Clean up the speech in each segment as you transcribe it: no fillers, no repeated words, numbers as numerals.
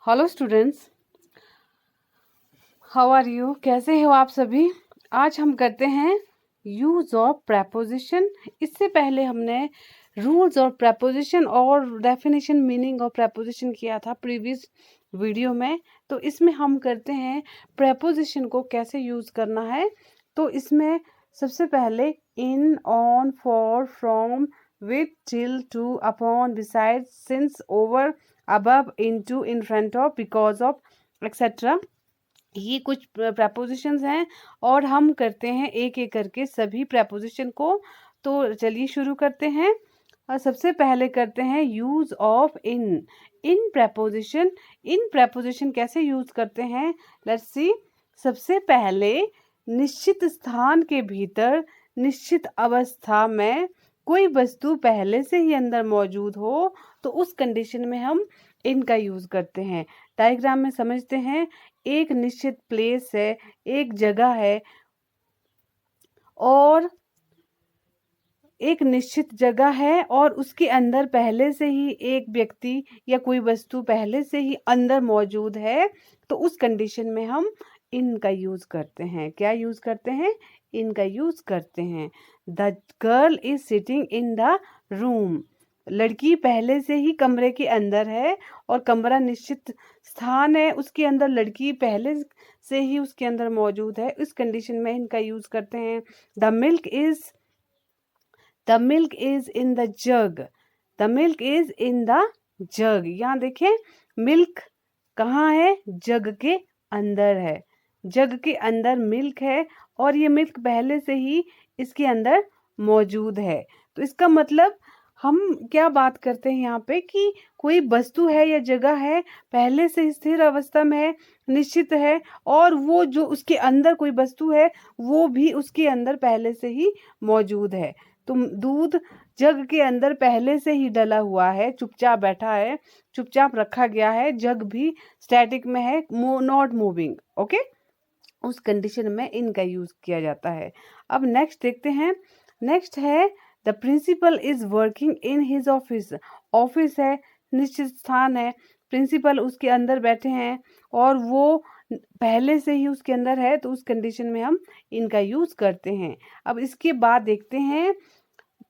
Hello students, how are you? कैसे हो आप सभी? आज हम करते हैं यूज ऑफ प्रेपोजिशन। इससे पहले हमने रूल्स और प्रेपोजिशन और डेफिनेशन मीनिंग ऑफ प्रेपोजिशन किया था प्रीवियस वीडियो में। तो इसमें हम करते हैं प्रेपोजिशन को कैसे यूज करना है। तो इसमें सबसे पहले in, on, for, from, with, till, to, upon, beside, since, over, above, into, in front of, because of, etc. ये कुछ प्रपोजिशंस हैं और हम करते हैं एक एक करके सभी प्रपोजिशन को। तो चलिए शुरू करते हैं। और सबसे पहले करते हैं use of in. In preposition कैसे यूज करते हैं, लेट्स सी। सबसे पहले निश्चित स्थान के भीतर निश्चित अवस्था में कोई वस्तु पहले से ही अंदर मौजूद हो तो उस कंडीशन में हम इनका यूज करते हैं। डायग्राम में समझते हैं। एक निश्चित प्लेस है, एक जगह है और एक निश्चित जगह है और उसके अंदर पहले से ही एक व्यक्ति या कोई वस्तु पहले से ही अंदर मौजूद है तो उस कंडीशन में हम इनका यूज करते हैं। क्या यूज करते हैं? इनका यूज करते हैं। The girl is sitting in the room. लड़की पहले से ही कमरे के अंदर है और कमरा निश्चित स्थान है, उसके अंदर लड़की पहले से ही उसके अंदर मौजूद है। इस कंडीशन में इनका यूज करते हैं। The milk is in the jug. The milk is in the जग। यहाँ देखें, मिल्क कहाँ है? जग के अंदर है। जग के अंदर मिल्क है और ये मिल्क पहले से ही इसके अंदर मौजूद है। तो इसका मतलब हम क्या बात करते हैं यहाँ पे कि कोई वस्तु है या जगह है पहले से स्थिर अवस्था में है, निश्चित है, और वो जो उसके अंदर कोई वस्तु है वो भी उसके अंदर पहले से ही मौजूद है। तो दूध जग के अंदर पहले से ही डला हुआ है, चुपचाप बैठा है, चुपचाप रखा गया है। जग भी स्टैटिक में है, नॉट मूविंग। ओके, उस कंडीशन में इनका यूज किया जाता है। अब नेक्स्ट देखते हैं। नेक्स्ट है the principal is working in his office. Office है, निश्चित स्थान है, प्रिंसिपल उसके अंदर बैठे हैं और वो पहले से ही उसके अंदर है तो उस कंडीशन में हम इनका यूज करते हैं। अब इसके बाद देखते हैं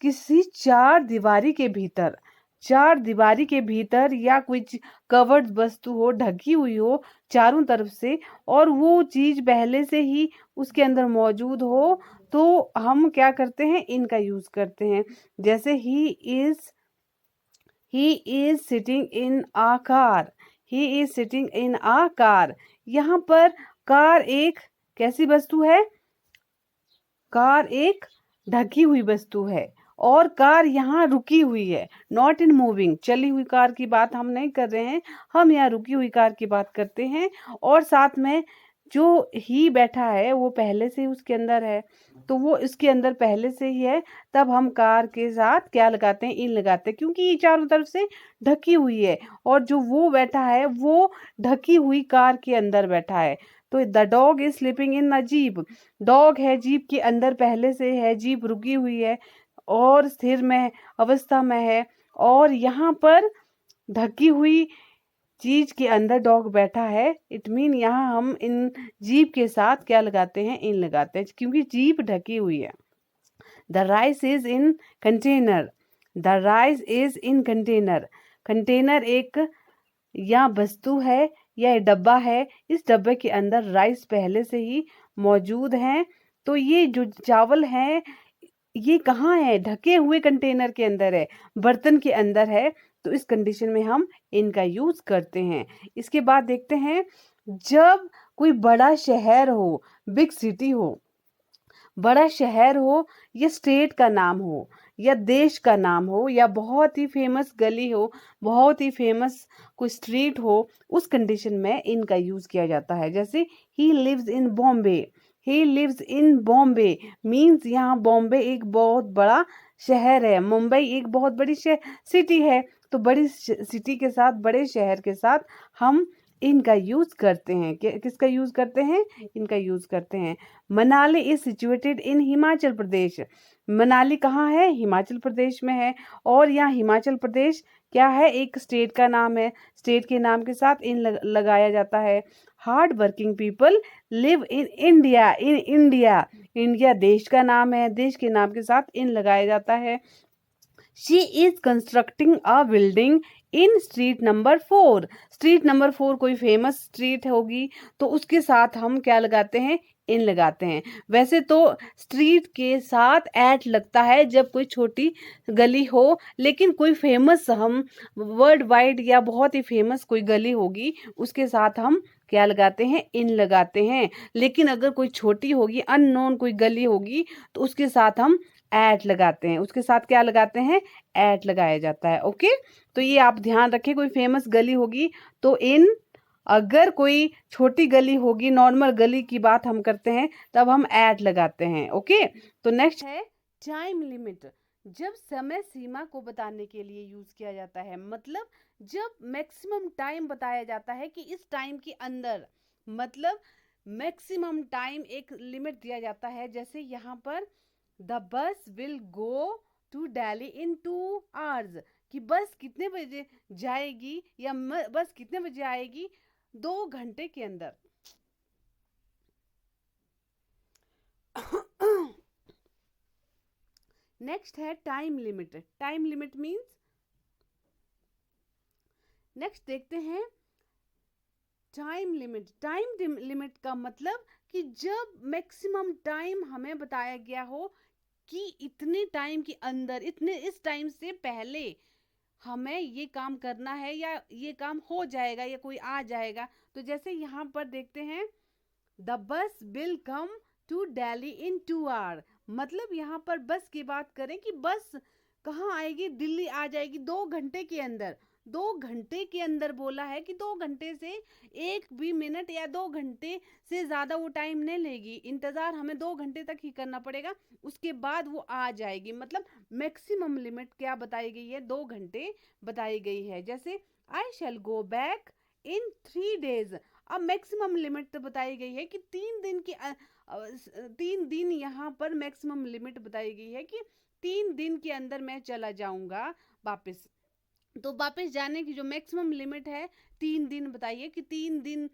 किसी चार दीवारी के भीतर। चार दीवारी के भीतर या कुछ कवर्ड वस्तु हो, ढकी हुई हो चारों तरफ से, और वो चीज पहले से ही उसके अंदर मौजूद हो तो हम क्या करते हैं? इनका यूज करते हैं। जैसे he is sitting in a car. He is sitting in a car. यहाँ पर कार एक कैसी वस्तु है? कार एक ढकी हुई वस्तु है और कार यहाँ रुकी हुई है, नॉट इन मूविंग। चली हुई कार की बात हम नहीं कर रहे हैं, हम यहाँ रुकी हुई कार की बात करते हैं। और साथ में जो ही बैठा है वो पहले से ही उसके अंदर है तो वो इसके अंदर पहले से ही है। तब हम कार के साथ क्या लगाते हैं? इन लगाते हैं, क्योंकि ये चारों तरफ से ढकी हुई है और जो वो बैठा है वो ढकी हुई कार के अंदर बैठा है। तो the dog is sleeping in a jeep. Dog है, जीप के अंदर पहले से है, जीप रुकी हुई है और स्थिर में अवस्था में है और यहाँ पर ढकी हुई चीज के अंदर डॉग बैठा है। इट मीन यहाँ हम इन जीप के साथ क्या लगाते हैं? इन लगाते हैं, क्योंकि जीप ढकी हुई है। The rice is in container. The rice is in container. Container एक या वस्तु है या डब्बा है, इस डब्बे के अंदर राइस पहले से ही मौजूद हैं। तो ये जो चावल हैं ये कहाँ है? ढके हुए कंटेनर के अंदर है, बर्तन के अंदर है। तो इस कंडीशन में हम इनका यूज करते हैं। इसके बाद देखते हैं, जब कोई बड़ा शहर हो, बिग सिटी हो, बड़ा शहर हो या स्टेट का नाम हो या देश का नाम हो या बहुत ही फेमस गली हो, बहुत ही फेमस कोई स्ट्रीट हो, उस कंडीशन में इनका यूज किया जाता है। जैसे he lives in Bombay. He lives in Bombay means यहाँ बॉम्बे एक बहुत बड़ा शहर है, मुंबई एक बहुत बड़ी सिटी है। तो बड़ी सिटी के साथ, बड़े शहर के साथ हम इनका यूज करते हैं। किसका यूज करते हैं? इनका यूज करते हैं। Manali is situated in Himachal Pradesh. Manali कहाँ है? हिमाचल प्रदेश में है और यहाँ हिमाचल प्रदेश क्या है, एक स्टेट का नाम है, स्टेट के नाम के साथ इन लगाया जाता है। Hard working people live in India, in India, India देश का नाम है, देश के नाम के साथ इन लगाया जाता है। She is constructing a building in street number 4, street number 4 कोई फेमस स्ट्रीट होगी तो उसके साथ हम क्या लगाते हैं, इन लगाते हैं। वैसे तो स्ट्रीट के साथ एट लगता है जब कोई छोटी गली हो, लेकिन कोई फेमस, हम वर्ल्ड वाइड या बहुत ही फेमस कोई गली होगी उसके साथ हम क्या लगाते हैं, इन लगाते हैं। लेकिन अगर कोई छोटी होगी, अननोन कोई गली होगी तो उसके साथ हम एट लगाते हैं, उसके साथ क्या लगाते हैं, एट लगाया जाता है। ओके, तो ये आप ध्यान रखें, कोई फेमस गली होगी तो इन, अगर कोई छोटी गली होगी, नॉर्मल गली की बात हम करते हैं तब हम एट लगाते हैं। ओके, तो नेक्स्ट है टाइम लिमिट। जब समय सीमा को बताने के लिए यूज किया जाता है, मतलब जब मैक्सिमम टाइम बताया जाता है कि इस टाइम के अंदर, मतलब मैक्सिमम टाइम एक लिमिट दिया जाता है। जैसे यहाँ पर the bus will go to Delhi in 2 hours, कि बस कितने बजे जाएगी या बस कितने बजे आएगी, 2 घंटे के अंदर। नेक्स्ट है time limit. Time limit means, next देखते हैं टाइम लिमिट। टाइम लिमिट का मतलब कि जब मैक्सिमम टाइम हमें बताया गया हो कि इतने टाइम के अंदर, इतने इस टाइम से पहले हमें ये काम करना है या ये काम हो जाएगा या कोई आ जाएगा। तो जैसे यहाँ पर देखते हैं the bus will come to Delhi in 2 hours, मतलब यहाँ पर बस की बात करें कि बस कहाँ आएगी, दिल्ली आ जाएगी 2 घंटे के अंदर। 2 घंटे के अंदर बोला है कि 2 घंटे से 1 भी मिनट या 2 घंटे से ज़्यादा वो टाइम नहीं लेगी, इंतज़ार हमें 2 घंटे तक ही करना पड़ेगा, उसके बाद वो आ जाएगी। मतलब मैक्सिमम लिमिट क्या बताई गई है, 2 घंटे बताई गई है। जैसे आई shall go back in 3 days, अब मैक्सिमम लिमिट तो बताई गई है कि 3 दिन की 3 दिन यहाँ पर मैक्सिमम लिमिट बताई गई है कि 3 दिन के अंदर मैं चला जाऊंगा वापस। तो वापस जाने की जो मैक्सिमम लिमिट है 3 दिन बताइए कि 3 दिन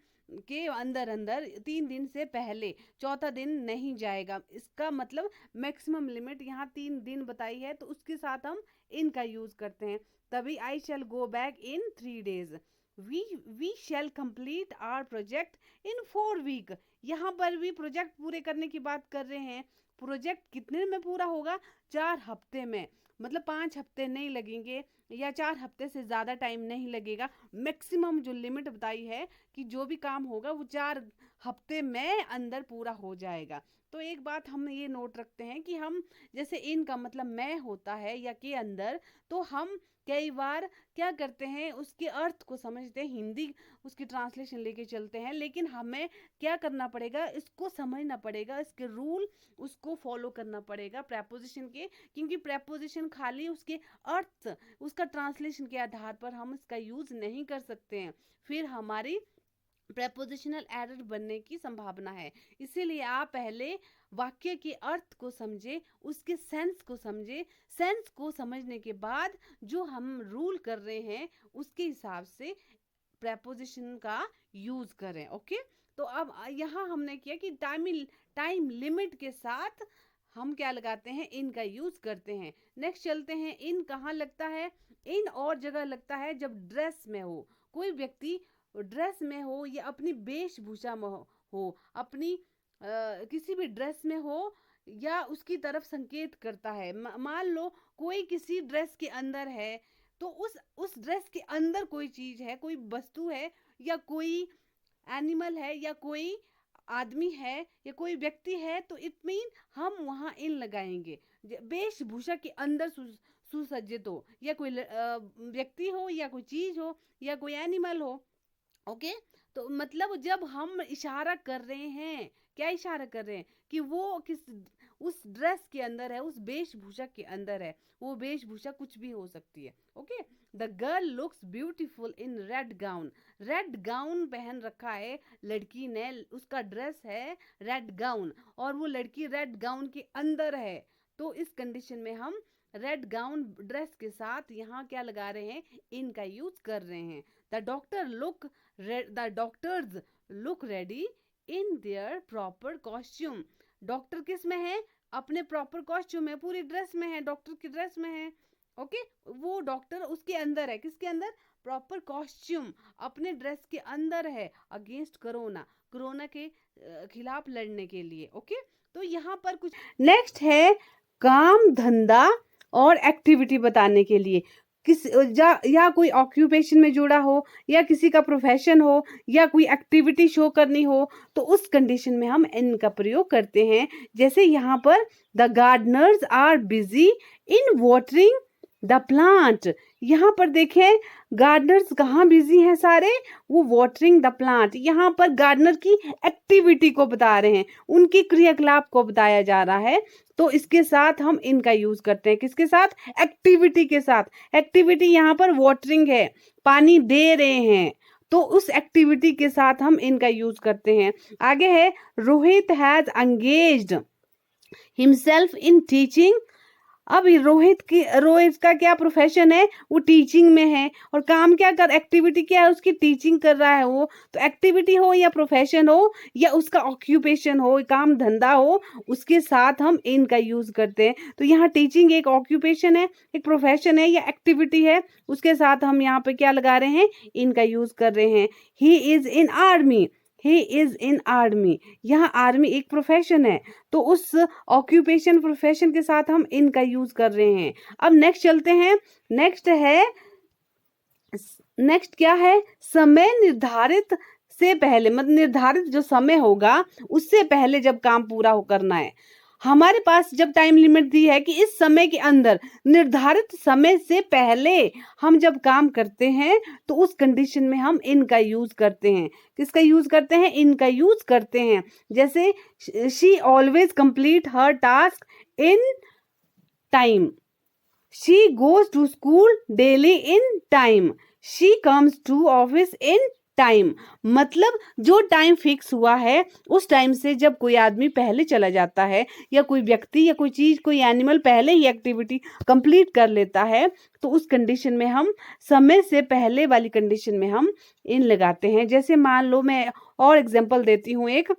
के अंदर अंदर, 3 दिन से पहले चौथा दिन नहीं जाएगा, इसका मतलब मैक्सिमम लिमिट यहाँ 3 दिन बताई है तो उसके साथ हम इनका यूज करते हैं। तभी I shall go back in 3 days, we shall complete our project in 4 week। यहाँ पर भी प्रोजेक्ट पूरे करने की बात कर रहे हैं। प्रोजेक्ट कितने में पूरा होगा, 4 हफ्ते में, मतलब 5 हफ्ते नहीं लगेंगे या 4 हफ्ते से ज़्यादा टाइम नहीं लगेगा। मैक्सिमम जो लिमिट बताई है कि जो भी काम होगा वो 4 हफ्ते में अंदर पूरा हो जाएगा। तो एक बात हम ये नोट रखते हैं कि हम, जैसे इन का मतलब मैं होता है या के अंदर, तो हम कई बार क्या करते हैं, उसके अर्थ को समझते हैं, हिंदी उसकी ट्रांसलेशन लेके चलते हैं, लेकिन हमें क्या करना पड़ेगा, इसको समझना पड़ेगा, इसके रूल उसको फॉलो करना पड़ेगा प्रेपोजिशन के, क्योंकि प्रेपोजिशन खाली उसके अर्थ, उसका ट्रांसलेशन के आधार पर हम इसका यूज नहीं कर सकते हैं, फिर हमारी प्रेपोजिशनल एरर बनने की संभावना है। इसीलिए आप पहले वाक्य के अर्थ को समझे, उसके सेंस को समझे, सेंस को समझने के बाद जो हम रूल कर रहे हैं उसके हिसाब से प्रेपोजिशन का यूज करें। ओके, तो अब यहाँ हमने किया कि टाइम लिमिट के साथ हम क्या लगाते हैं, इन का यूज करते हैं। नेक्स्ट चलते हैं, इन कहाँ लगता है, इन और जगह लगता है जब ड्रेस में हो, कोई व्यक्ति ड्रेस में हो या अपनी वेशभूषा में हो, अपनी किसी भी ड्रेस में हो या उसकी तरफ संकेत करता है। मान लो कोई किसी ड्रेस के अंदर है तो उस ड्रेस के अंदर कोई चीज है, कोई वस्तु है या कोई एनिमल है या कोई आदमी है या कोई व्यक्ति है, तो इट मीन हम वहां इन लगाएंगे। वेशभूषा के अंदर सुसज्जित हो, या कोई व्यक्ति हो या कोई चीज हो या कोई एनिमल हो। ओके, तो मतलब जब हम इशारा कर रहे हैं, क्या इशारा कर रहे हैं कि वो किस, उस ड्रेस के अंदर है, उस वेशभूषा के अंदर है, वो वेशभूषा कुछ भी हो सकती है। Okay, the girl looks beautiful in red gown, red gown पहन रखा है लड़की ने, उसका ड्रेस है रेड गाउन और वो लड़की रेड गाउन के अंदर है, तो इस कंडीशन में हम रेड गाउन ड्रेस के साथ यहाँ क्या लगा रहे हैं, इन का यूज कर रहे हैं। The doctors look ready in their proper costume. Doctor किस में है, अपने प्रॉपर कॉस्ट्यूम में, पूरी ड्रेस में है, डॉक्टर की ड्रेस में है। ओके, वो डॉक्टर उसके अंदर है, किसके अंदर, प्रॉपर कॉस्ट्यूम, अपने ड्रेस के अंदर है, अगेंस्ट कोरोना, कोरोना के खिलाफ लड़ने के लिए। ओके, तो यहाँ पर कुछ नेक्स्ट है काम धंधा और एक्टिविटी बताने के लिए, या कोई ऑक्यूपेशन में जुड़ा हो, या किसी का प्रोफेशन हो, या कोई एक्टिविटी शो करनी हो, तो उस कंडीशन में हम इन का प्रयोग करते हैं। जैसे यहाँ पर the gardeners are busy in watering the plant. यहाँ पर देखें गार्डनर्स कहाँ बिजी हैं सारे, वो वाटरिंग द प्लांट। यहाँ पर गार्डनर की एक्टिविटी को बता रहे हैं, उनकी क्रियाकलाप को बताया जा रहा है, तो इसके साथ हम इनका यूज करते हैं। किसके साथ, एक्टिविटी के साथ। एक्टिविटी यहाँ पर वाटरिंग है, पानी दे रहे हैं, तो उस एक्टिविटी के साथ हम इनका यूज करते हैं। आगे है Rohit has engaged himself in teaching. अब रोहित का क्या प्रोफेशन है, वो टीचिंग में है, और काम क्या कर, एक्टिविटी क्या है उसकी, टीचिंग कर रहा है वो। तो एक्टिविटी हो या प्रोफेशन हो या उसका ऑक्यूपेशन हो, काम धंधा हो, उसके साथ हम इन का यूज करते हैं। तो यहाँ टीचिंग एक ऑक्यूपेशन है, एक प्रोफेशन है या एक्टिविटी है, उसके साथ हम यहाँ पे क्या लगा रहे हैं, इनका यूज कर रहे हैं। He is in army, he is in army, यहाँ आर्मी एक प्रोफेशन है, तो उस ऑक्यूपेशन प्रोफेशन के साथ हम इनका यूज कर रहे हैं। अब नेक्स्ट चलते हैं, नेक्स्ट क्या है, समय निर्धारित से पहले, मतलब निर्धारित जो समय होगा उससे पहले जब काम पूरा हो करना है। हमारे पास जब टाइम लिमिट दी है कि इस समय के अंदर, निर्धारित समय से पहले हम जब काम करते हैं, तो उस कंडीशन में हम इनका यूज करते हैं। किसका यूज करते हैं, इनका यूज करते हैं। जैसे she always complete her task in time, she goes to school daily in time, she comes to office in time. मतलब जो टाइम फिक्स हुआ है उस टाइम से जब कोई आदमी पहले चला जाता है, या कोई व्यक्ति या कोई चीज, कोई एनिमल पहले ही एक्टिविटी कंप्लीट कर लेता है, तो उस कंडीशन में हम, समय से पहले वाली कंडीशन में हम इन लगाते हैं। जैसे मान लो, मैं और एग्जांपल देती हूँ एक,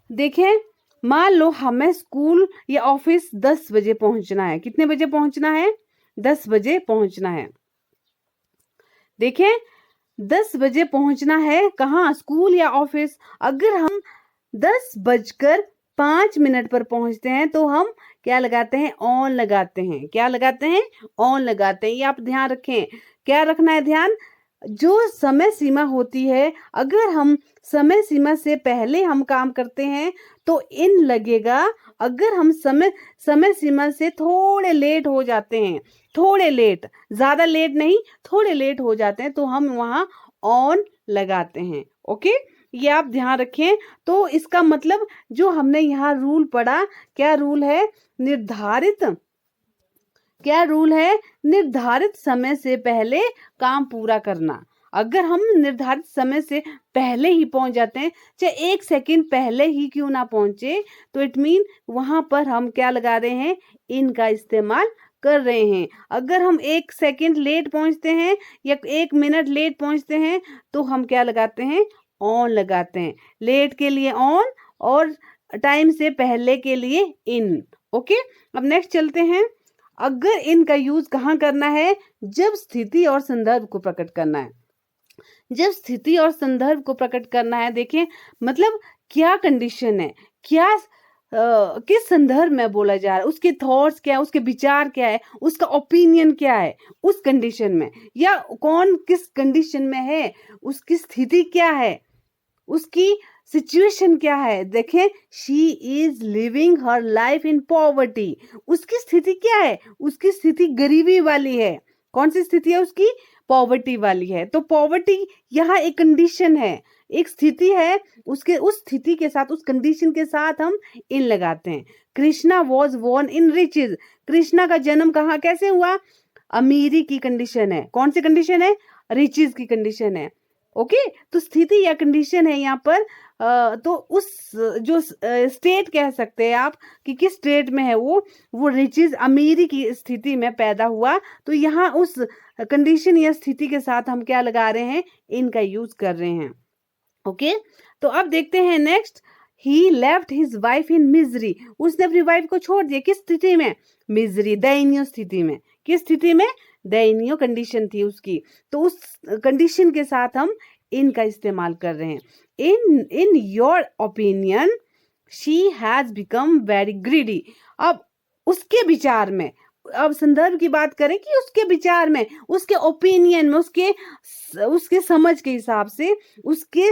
देखें, मान लो हमें स्कूल या ऑफिस 10 बजे पहुंचना है। कितने बजे पहुंचना है, 10 बजे पहुंचना है। देखें 10 बजे पहुंचना है, कहाँ, स्कूल या ऑफिस। अगर हम 10:05 पर पहुंचते हैं तो हम क्या लगाते हैं, ऑन लगाते हैं। क्या लगाते हैं, ऑन लगाते हैं। ये आप ध्यान रखें, क्या रखना है ध्यान, जो समय सीमा होती है, अगर हम समय सीमा से पहले हम काम करते हैं तो इन लगेगा। अगर हम समय सीमा से थोड़े लेट हो जाते हैं, थोड़े लेट, ज्यादा लेट नहीं, थोड़े लेट हो जाते हैं, तो हम वहां ऑन लगाते हैं। ओके, ये आप ध्यान रखें। तो इसका मतलब जो हमने यहाँ रूल पढ़ा, क्या रूल है, निर्धारित समय से पहले काम पूरा करना। अगर हम निर्धारित समय से पहले ही पहुंच जाते हैं, चाहे 1 सेकंड पहले ही क्यों ना पहुंचे, तो इट मीन वहां पर हम क्या लगा रहे हैं, इनका इस्तेमाल कर रहे हैं। अगर हम 1 सेकंड लेट पहुंचते हैं या 1 मिनट लेट पहुंचते हैं, तो हम क्या लगाते हैं, ऑन लगाते हैं। लेट के लिए ऑन और टाइम से पहले के लिए इन। ओके, अब नेक्स्ट चलते हैं। अगर इनका यूज कहाँ करना है, जब स्थिति और संदर्भ को प्रकट करना है। जब स्थिति और संदर्भ को प्रकट करना है, देखें मतलब क्या कंडीशन है, क्या किस संदर्भ में बोला जा रहा है, उसके थॉट्स क्या है, उसके विचार क्या है, उसका ओपिनियन क्या है उस कंडीशन में, या कौन किस कंडीशन में है, उसकी स्थिति क्या है, उसकी सिचुएशन क्या है। देखें, she is living her life in poverty, उसकी स्थिति क्या है, उसकी स्थिति गरीबी वाली है। कौन सी स्थिति है उसकी, पॉवर्टी वाली है। तो पॉवर्टी यहाँ एक कंडीशन है, एक स्थिति है, उसके उस स्थिति के साथ, उस कंडीशन के साथ हम इन लगाते हैं। Krishna was born in riches, Krishna का जन्म कहाँ कैसे हुआ, अमीरी की कंडीशन है। कौन सी कंडीशन है, रिचेज की कंडीशन है। ओके, तो स्थिति या कंडीशन है यहाँ पर। तो उस जो स्टेट कह सकते हैं आप कि किस स्टेट में है वो रिचेज अमीरी की स्थिति में पैदा हुआ, तो यहाँ उस कंडीशन या स्थिति के साथ हम क्या लगा रहे हैं, इनका यूज कर रहे हैं। ओके, तो अब देखते हैं नेक्स्ट। ही लेफ्ट हिज वाइफ इन मिजरी, उसने अपनी वाइफ को छोड़ दिया, किस स्थिति में, मिजरी, दयनीय स्थिति में। किस स्थिति में, दयनीय कंडीशन थी उसकी, तो उस कंडीशन के साथ हम इनका इस्तेमाल कर रहे हैं। इन your opinion she has become very greedy. अब उसके विचार में, अब संदर्भ की बात करें कि उसके विचार में, उसके ओपिनियन में, उसके समझ के हिसाब से, उसके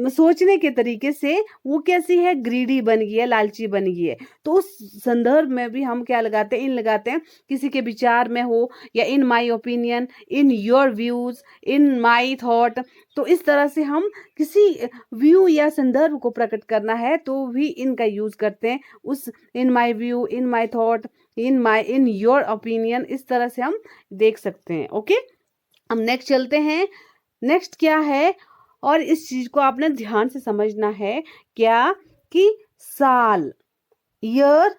सोचने के तरीके से वो कैसी है, ग्रीडी बन गई है, लालची बन गई है। तो उस संदर्भ में भी हम क्या लगाते हैं, इन लगाते हैं, किसी के विचार में हो, या in my opinion, in your views, in my thought. तो इस तरह से हम किसी व्यू या संदर्भ को प्रकट करना है तो भी इनका यूज करते हैं। उस in my view, in my thought, in your opinion, इस तरह से हम देख सकते हैं। ओके, हम नेक्स्ट चलते हैं। नेक्स्ट क्या है, और इस चीज को आपने ध्यान से समझना है, क्या कि साल, ईयर,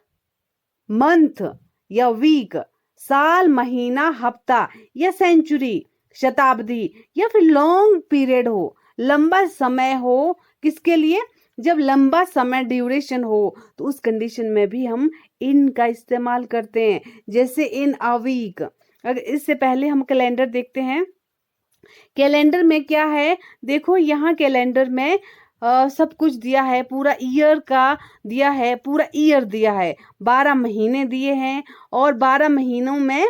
मंथ या वीक, साल, महीना, हफ्ता या सेंचुरी, शताब्दी या फिर लॉन्ग पीरियड हो, लंबा समय हो, किसके लिए, जब लंबा समय ड्यूरेशन हो, तो उस कंडीशन में भी हम इन का इस्तेमाल करते हैं। जैसे इन अ वीक। अगर इससे पहले हम कैलेंडर देखते हैं, कैलेंडर में क्या है, देखो यहाँ कैलेंडर में सब कुछ दिया है, पूरा ईयर का दिया है, पूरा ईयर दिया है, 12 महीने दिए हैं, और 12 महीनों में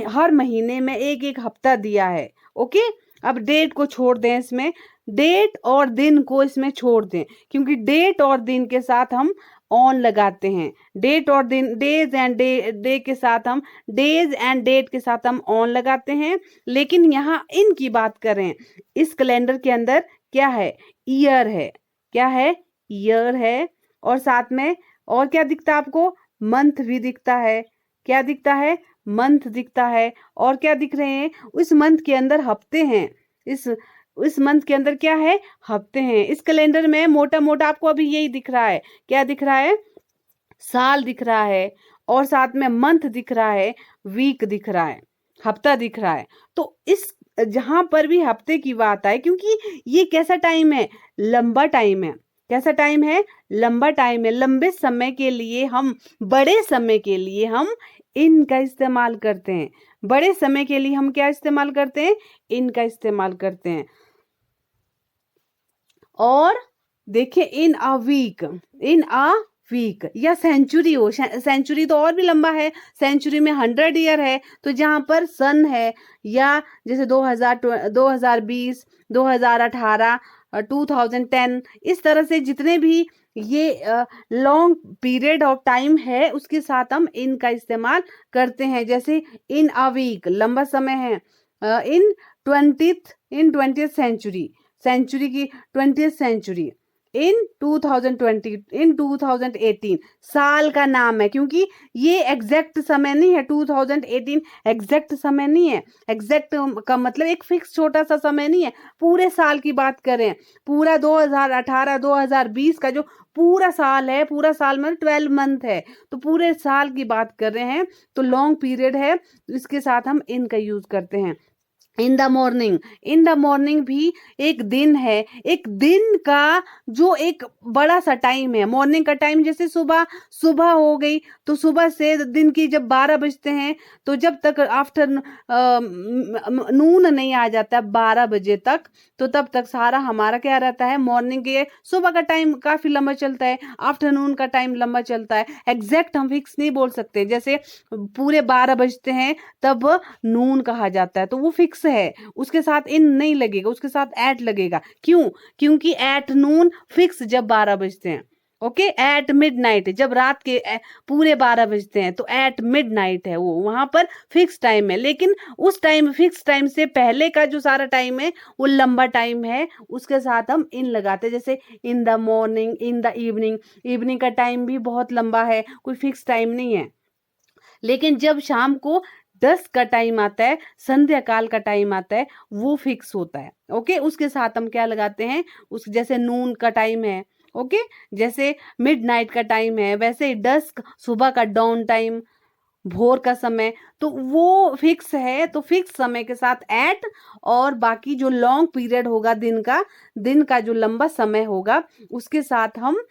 हर महीने में एक एक हफ्ता दिया है। ओके, अब डेट को छोड़ दें, इसमें डेट और दिन को इसमें छोड़ दें, क्योंकि डेट और दिन के साथ हम ऑन लगाते हैं। डेट और दिन, डेज एंड डे के साथ हम, डेज एंड डेट के साथ हम ऑन लगाते हैं। लेकिन यहाँ इन की बात करें, इस कैलेंडर के अंदर क्या है, ईयर है, क्या है, ईयर है, और साथ में और क्या दिखता है आपको, मंथ भी दिखता है। क्या दिखता है, मंथ दिखता है, और क्या दिख रहे हैं, उस मंथ के अंदर हफ्ते हैं। इस मंथ के अंदर क्या है, हफ्ते हैं। इस कैलेंडर में मोटा मोटा आपको अभी यही दिख रहा है, क्या दिख रहा है, साल दिख रहा है, और साथ में मंथ दिख रहा है, वीक दिख रहा है, हफ्ता दिख रहा है। तो इस जहां पर भी हफ्ते की बात आए, क्योंकि ये कैसा टाइम है, लंबा टाइम है। कैसा टाइम है, लंबा टाइम है। लंबे समय के लिए हम, बड़े समय के लिए हम इनका इस्तेमाल करते हैं। बड़े समय के लिए हम क्या इस्तेमाल करते हैं, इनका इस्तेमाल करते हैं। और देखिए, इन अ वीक या सेंचुरी हो, सेंचुरी तो और भी लंबा है, सेंचुरी में 100 ईयर है। तो जहां पर सन है, या जैसे 2020, 2018, 2010, इस तरह से जितने भी ये लॉन्ग पीरियड ऑफ टाइम है, उसके साथ हम इनका इस्तेमाल करते हैं। जैसे इन अ वीक, लंबा समय है। इन 20th सेंचुरी, सेंचुरी की 20th सेंचुरी। इन 2020, इन 2018, साल का नाम है, क्योंकि ये एग्जैक्ट समय नहीं है। 2018 एग्जैक्ट समय नहीं है। एग्जैक्ट का मतलब एक फिक्स छोटा सा समय नहीं है, पूरे साल की बात करें, पूरा 2018 2020 का जो पूरा साल है, पूरा साल में 12 मंथ है, तो पूरे साल की बात कर रहे हैं, तो लॉन्ग पीरियड है, इसके साथ हम इनका यूज करते हैं। In the morning, in the morning भी एक दिन है, एक दिन का जो एक बड़ा सा टाइम है। मॉर्निंग का टाइम जैसे सुबह, सुबह हो गई, तो सुबह से दिन की जब 12 बजते हैं, तो जब तक आफ्टर नून नहीं आ जाता 12 बजे तक, तो तब तक सारा हमारा क्या रहता है, मॉर्निंग के, सुबह का टाइम काफी लंबा चलता है, आफ्टरनून का टाइम लंबा चलता है। एग्जैक्ट हम फिक्स नहीं बोल सकते, जैसे पूरे 12 बजते हैं तब नून कहा जाता है, तो वो फिक्स है, उसके साथ इन नहीं लगेगा, उसके साथ एट लगेगा। क्यों, क्योंकि एट नून फिक्स जब 12 बजते हैं। ओके, एट मिडनाइट जब रात के पूरे 12 बजते हैं, तो एट मिडनाइट है, वो वहां पर फिक्स टाइम है। लेकिन उस टाइम, फिक्स टाइम से पहले का जो सारा टाइम है वो लंबा टाइम है, उसके साथ हम इन लगाते हैं। जैसे in the morning, in the evening, evening का टाइम भी बहुत लंबा है, कोई फिक्स टाइम नहीं है। लेकिन जब शाम को डस्क का टाइम आता है, संध्या काल का टाइम आता है, वो फिक्स होता है। ओके, उसके साथ हम क्या लगाते हैं, उस जैसे नून का टाइम है, ओके, जैसे मिडनाइट का टाइम है, वैसे ही डस्क सुबह का डॉन टाइम, भोर का समय, तो वो फिक्स है। तो फिक्स समय के साथ एट, और बाकी जो लॉन्ग पीरियड होगा दिन का जो लंबा समय होगा उसके साथ हम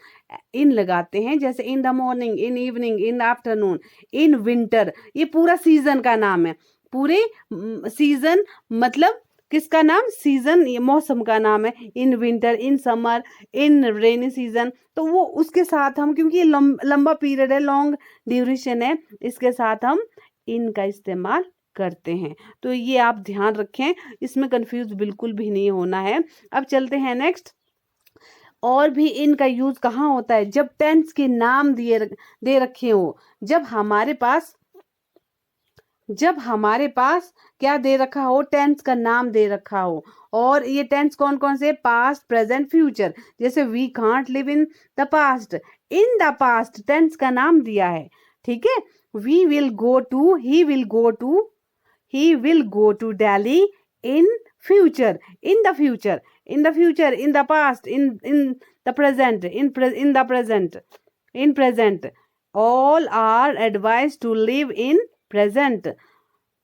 इन लगाते हैं। जैसे in the morning, in evening, in the afternoon, in winter, ये पूरा सीजन का नाम है। पूरे सीजन मतलब किसका नाम, सीजन, ये मौसम का नाम है। In winter, in summer, in rainy season, तो वो उसके साथ हम, क्योंकि ये लंबा पीरियड है, लॉन्ग ड्यूरेशन है, इसके साथ हम इन का इस्तेमाल करते हैं। तो ये आप ध्यान रखें, इसमें कंफ्यूज बिल्कुल भी नहीं होना है। अब चलते हैं नेक्स्ट। और भी इनका यूज कहाँ होता है, जब टेंस के नाम दे रखे हो, जब हमारे पास क्या दे रखा हो, टेंस का नाम दे रखा हो। और ये टेंस कौन कौन से, पास्ट, प्रेजेंट, फ्यूचर। जैसे we can't live in the past, in the past tense का नाम दिया है, ठीक है। We will go to, he will go to Delhi in future, in the future, in the future, in the past, in the present, in the present, in present. All are advise to live in present,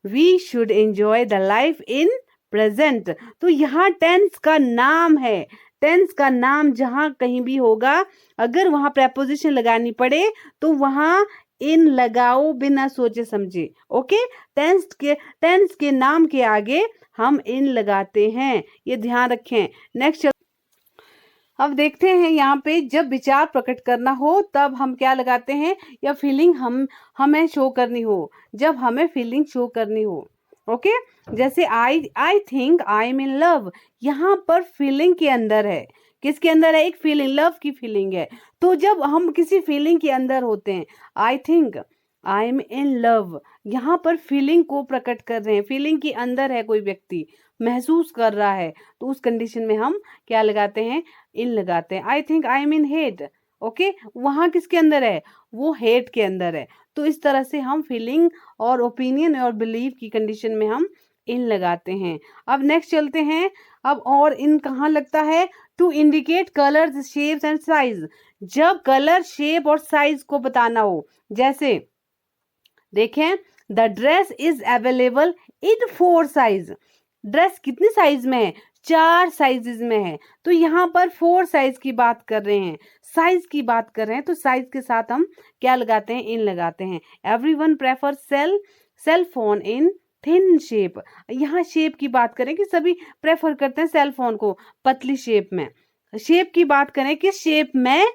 we should enjoy the life in present. तो यहाँ tense का नाम है, tense का नाम जहां कहीं भी होगा, अगर वहां प्रेपोजिशन लगानी पड़े तो वहां इन लगाओ बिना सोचे समझे। ओके, टेंस के नाम के आगे हम इन लगाते हैं, ये ध्यान रखें। नेक्स्ट, अब देखते हैं यहाँ पे, जब विचार प्रकट करना हो तब हम क्या लगाते हैं, या फीलिंग हमें शो करनी हो, जब हमें फीलिंग शो करनी हो। ओके, जैसे I think I am in love, यहाँ पर फीलिंग के अंदर है, किसके अंदर है, एक फीलिंग, लव की फीलिंग है। तो जब हम किसी फीलिंग के अंदर होते हैं, I think I am in love, यहाँ पर फीलिंग को प्रकट कर रहे हैं, फीलिंग के अंदर है, कोई व्यक्ति महसूस कर रहा है, तो उस कंडीशन में हम क्या लगाते हैं, इन लगाते हैं। I think I am in hate, okay, वहां किसके अंदर है, वो हेट के अंदर है। तो इस तरह से हम फीलिंग और ओपिनियन और बिलीव की कंडीशन में हम इन लगाते हैं। अब नेक्स्ट चलते हैं। अब और इन कहाँ लगता है, to indicate colours, shapes and size, जब कलर, शेप और साइज को बताना हो। जैसे देखें, the dress is available in 4 size, dress कितनी साइज में है, 4 साइजेस में है। तो यहाँ पर 4 साइज की बात कर रहे हैं, साइज की बात कर रहे हैं, तो साइज के साथ हम क्या लगाते हैं, इन लगाते हैं। Everyone prefer cell phone in thin shape, यहाँ शेप की बात करें कि सभी प्रेफर करते हैं सेल फोन को पतली शेप में। शेप की बात करें, किस शेप में,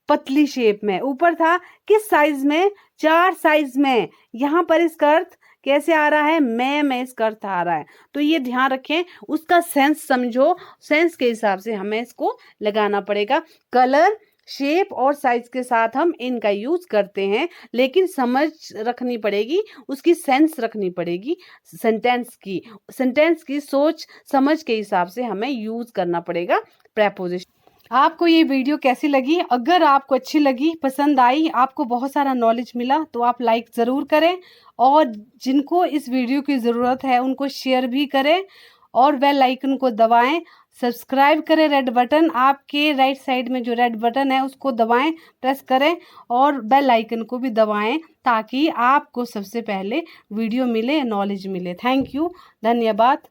पतली शेप में। ऊपर था किस साइज में, 4 साइज में। यहाँ पर इसका अर्थ कैसे आ रहा है, में इसका अर्थ आ रहा है। तो ये ध्यान रखें, उसका सेंस समझो, सेंस के हिसाब से हमें इसको लगाना पड़ेगा। कलर, शेप और साइज के साथ हम इनका यूज करते हैं, लेकिन समझ रखनी पड़ेगी, उसकी सेंस रखनी पड़ेगी, सेंटेंस की सोच समझ के हिसाब से हमें यूज करना पड़ेगा प्रेपोजिशन। आपको ये वीडियो कैसी लगी, अगर आपको अच्छी लगी, पसंद आई, आपको बहुत सारा नॉलेज मिला, तो आप लाइक ज़रूर करें, और जिनको इस वीडियो की ज़रूरत है उनको शेयर भी करें, और बेल आइकन को दबाएं, सब्सक्राइब करें, रेड बटन आपके राइट साइड में जो रेड बटन है उसको दबाएं, प्रेस करें, और बेल आइकन को भी दबाएं, ताकि आपको सबसे पहले वीडियो मिले, नॉलेज मिले। थैंक यू, धन्यवाद।